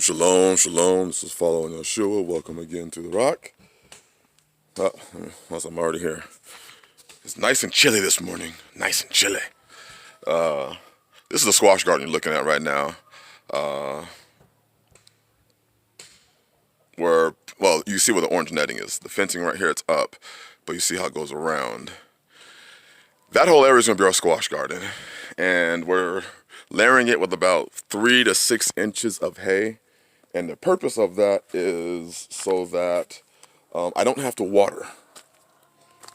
Shalom, shalom. This is following Yahshua. Welcome again to the rock. Once I'm already here. It's nice and chilly this morning. Nice and chilly. This is the squash garden you're looking at right now. Well, you see where the orange netting is. The fencing right here, it's up, but you see how it goes around. That whole area is going to be our squash garden, and we're layering it with about 3 to 6 inches of hay. And the purpose of that is so that I don't have to water.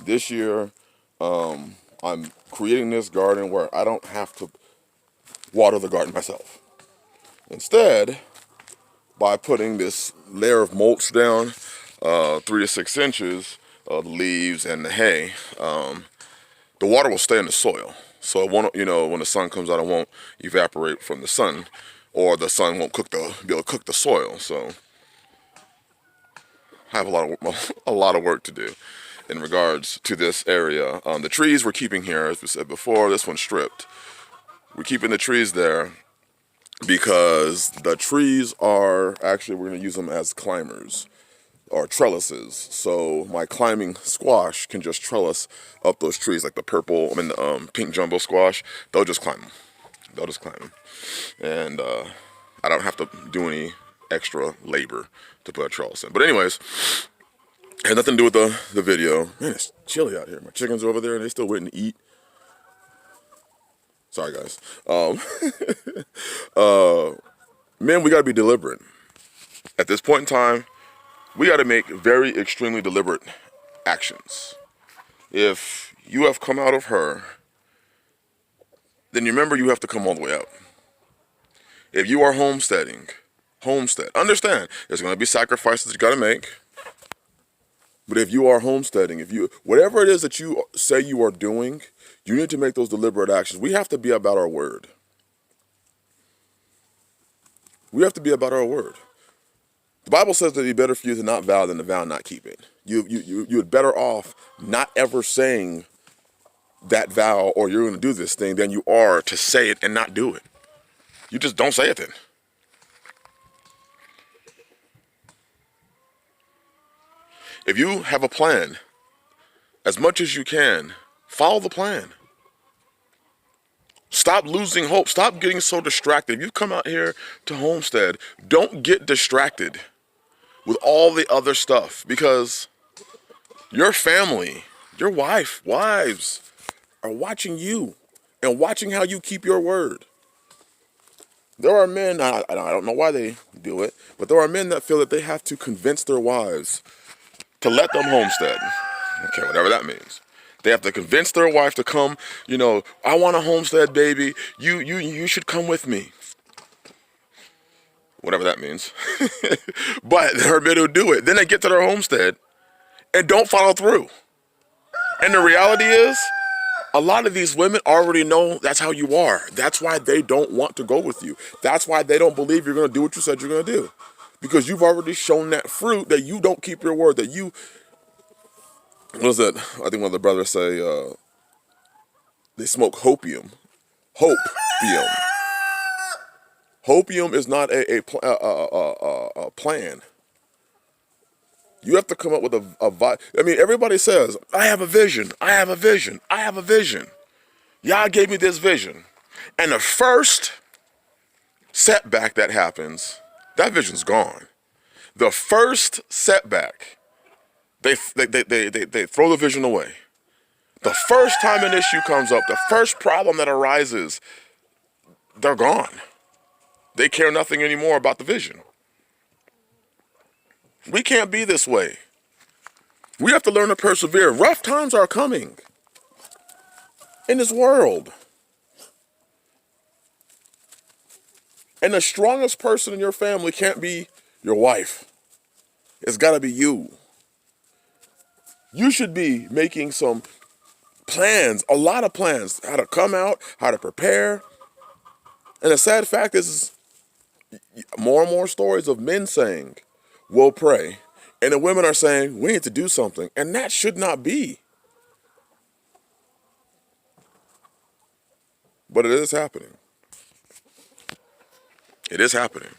This year, I'm creating this garden where I don't have to water the garden myself. Instead, by putting this layer of mulch down, 3 to 6 inches, the leaves and the hay, the water will stay in the soil. So it won't, when the sun comes out, it won't evaporate from the sun, or the sun won't be able to cook the soil. So I have a lot of work to do in regards to this area. The trees we're keeping here, as we said before, this one's stripped. We're keeping the trees there because the trees are we're going to use them as climbers or trellises. So my climbing squash can just trellis up those trees, like the pink jumbo squash. They'll just climb them. And I don't have to do any extra labor to put a trellis in. But anyways, it had nothing to do with the video. Man, it's chilly out here. My chickens are over there and they still waiting to eat. Sorry, guys. Man, we got to be deliberate. At this point in time, we got to make very extremely deliberate actions. If you have come out of her, then you remember you have to come all the way out. If you are homestead. Understand, there's going to be sacrifices you got to make. But if you are homesteading, whatever it is that you say you are doing, you need to make those deliberate actions. We have to be about our word. We have to be about our word. The Bible says that it'd be better for you to not vow than to vow not keep it. You're better off not ever saying that vow or you're going to do this thing than you are to say it and not do it. You just don't say it then. If you have a plan, as much as you can, follow the plan. Stop losing hope. Stop getting so distracted. If you come out here to homestead, don't get distracted with all the other stuff, because your family, your wives are watching you and watching how you keep your word. There are men, I don't know why they do it, but there are men that feel that they have to convince their wives to let them homestead. Okay, whatever that means. They have to convince their wife to come, I want a homestead, baby. You should come with me. Whatever that means. But there are men who do it. Then they get to their homestead and don't follow through. And the reality is, a lot of these women already know that's how you are. That's why they don't want to go with you. That's why they don't believe you're going to do what you said you're going to do. Because you've already shown that fruit that you don't keep your word, that you, what is that? I think one of the brothers say, they smoke hopium. Hopium. Hopium is not a plan. You have to come up with everybody says, I have a vision. I have a vision. I have a vision. Yah gave me this vision. And the first setback that happens, that vision's gone. The first setback, they throw the vision away. The first time an issue comes up, the first problem that arises, they're gone. They care nothing anymore about the vision. We can't be this way. We have to learn to persevere. Rough times are coming in this world. And the strongest person in your family can't be your wife. It's got to be you. You should be making some plans, a lot of plans, how to come out, how to prepare. And the sad fact is more and more stories of men saying, we'll pray. And the women are saying, we need to do something. And that should not be. But it is happening. It is happening.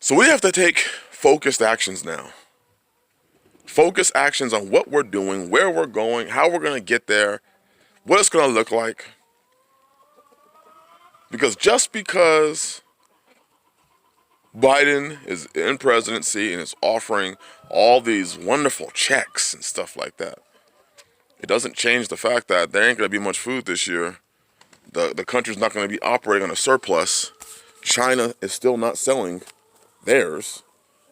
So we have to take focused actions now. Focused actions on what we're doing, where we're going, how we're going to get there, what it's going to look like. Because just because Biden is in presidency and is offering all these wonderful checks and stuff like that, it doesn't change the fact that there ain't going to be much food this year. The country's not going to be operating on a surplus. China is still not selling theirs,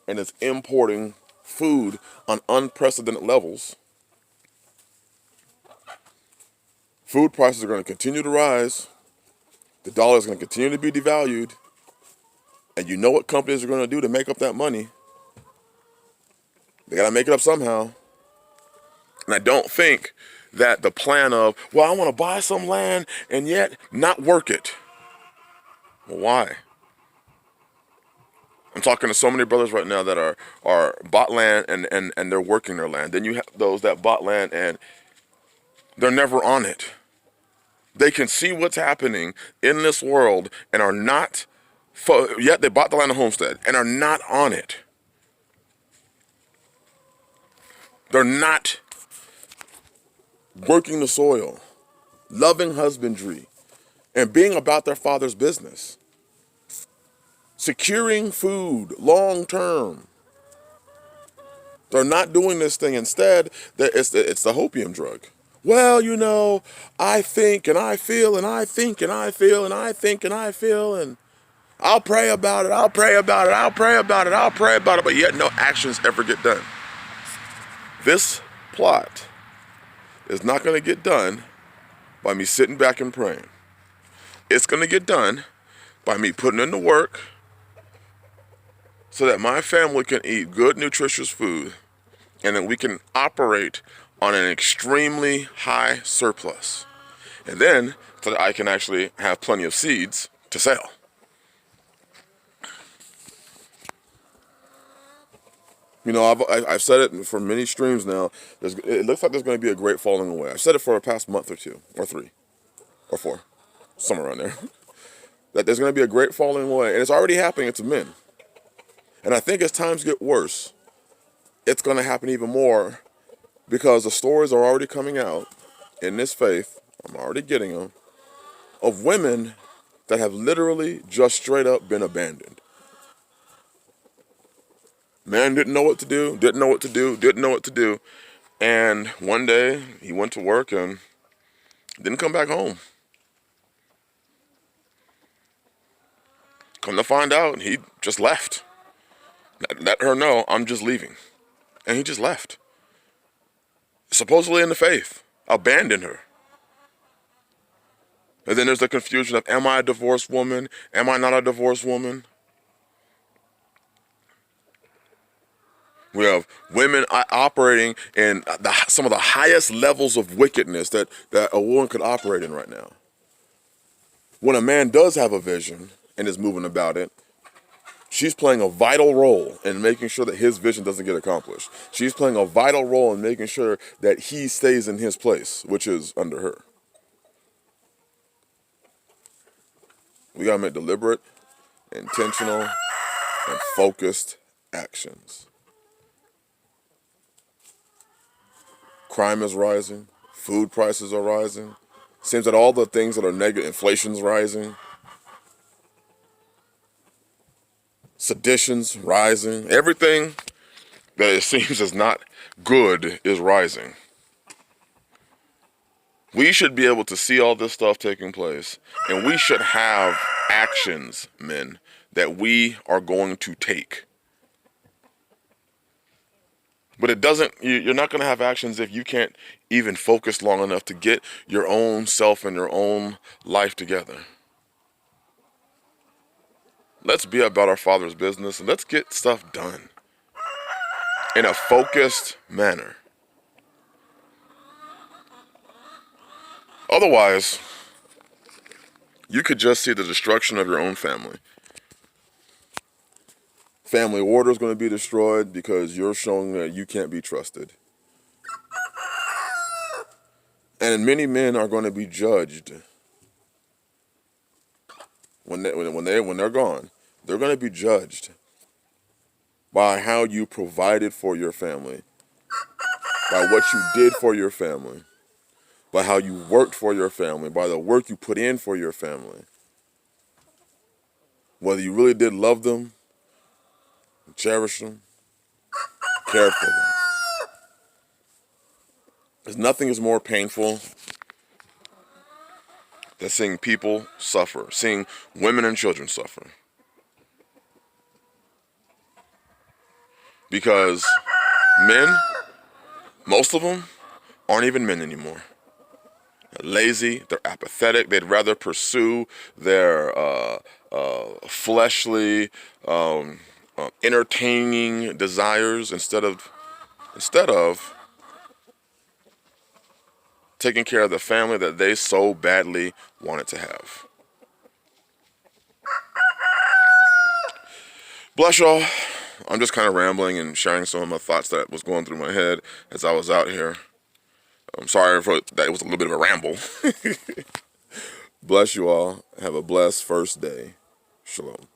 and it's importing food on unprecedented levels. Food prices are going to continue to rise. The dollar is going to continue to be devalued. And you know what companies are going to do to make up that money? They got to make it up somehow. And I don't think that the plan of, well, I want to buy some land and yet not work it. Well, why? I'm talking to so many brothers right now that are bought land and they're working their land. Then you have those that bought land and they're never on it. They can see what's happening in this world and are not, yet they bought the land and homestead and are not on it. They're not working the soil, loving husbandry, and being about their father's business. Securing food long term. They're not doing this thing. Instead, it's the hopium drug. Well, you know, I think and I feel and I think and I feel and I think and I feel and I'll pray about it, I'll pray about it, I'll pray about it, I'll pray about it, but yet no actions ever get done. This plot is not going to get done by me sitting back and praying. It's going to get done by me putting in the work so that my family can eat good, nutritious food and that we can operate on an extremely high surplus. And then, so that I can actually have plenty of seeds to sell. You know, I've said it for many streams now. It looks like there's going to be a great falling away. I've said it for the past month or two, or 3, or 4, somewhere around there. That there's going to be a great falling away, and it's already happening to men. And I think as times get worse, it's going to happen even more because the stories are already coming out in this faith, I'm already getting them, of women that have literally just straight up been abandoned. Man didn't know what to do, didn't know what to do, didn't know what to do. And one day he went to work and didn't come back home. Come to find out, he just left. Let her know, I'm just leaving. And he just left. Supposedly in the faith. Abandoned her. And then there's the confusion of, am I a divorced woman? Am I not a divorced woman? We have women operating in some of the highest levels of wickedness that a woman could operate in right now. When a man does have a vision and is moving about it, she's playing a vital role in making sure that his vision doesn't get accomplished. She's playing a vital role in making sure that he stays in his place, which is under her. We gotta make deliberate, intentional, and focused actions. Crime is rising. Food prices are rising. Seems that all the things that are negative, inflation's rising. Sedition's rising. Everything that it seems is not good is rising. We should be able to see all this stuff taking place, and we should have actions, men, that we are going to take. But it doesn't, you're not going to have actions if you can't even focus long enough to get your own self and your own life together. Let's be about our Father's business and let's get stuff done in a focused manner. Otherwise, you could just see the destruction of your own family. Family order is going to be destroyed because you're showing that you can't be trusted. And many men are going to be judged when they're gone. They're going to be judged by how you provided for your family, by what you did for your family, by how you worked for your family, by the work you put in for your family. Whether you really did love them, cherish them, care for them. Because nothing is more painful than seeing people suffer, seeing women and children suffer. Because men, most of them, aren't even men anymore. They're lazy, they're apathetic, they'd rather pursue their fleshly, entertaining desires instead of taking care of the family that they so badly wanted to have. Bless y'all. I'm just kind of rambling and sharing some of my thoughts that was going through my head as I was out here. I'm sorry for that. It was a little bit of a ramble. Bless you all. Have a blessed first day. Shalom.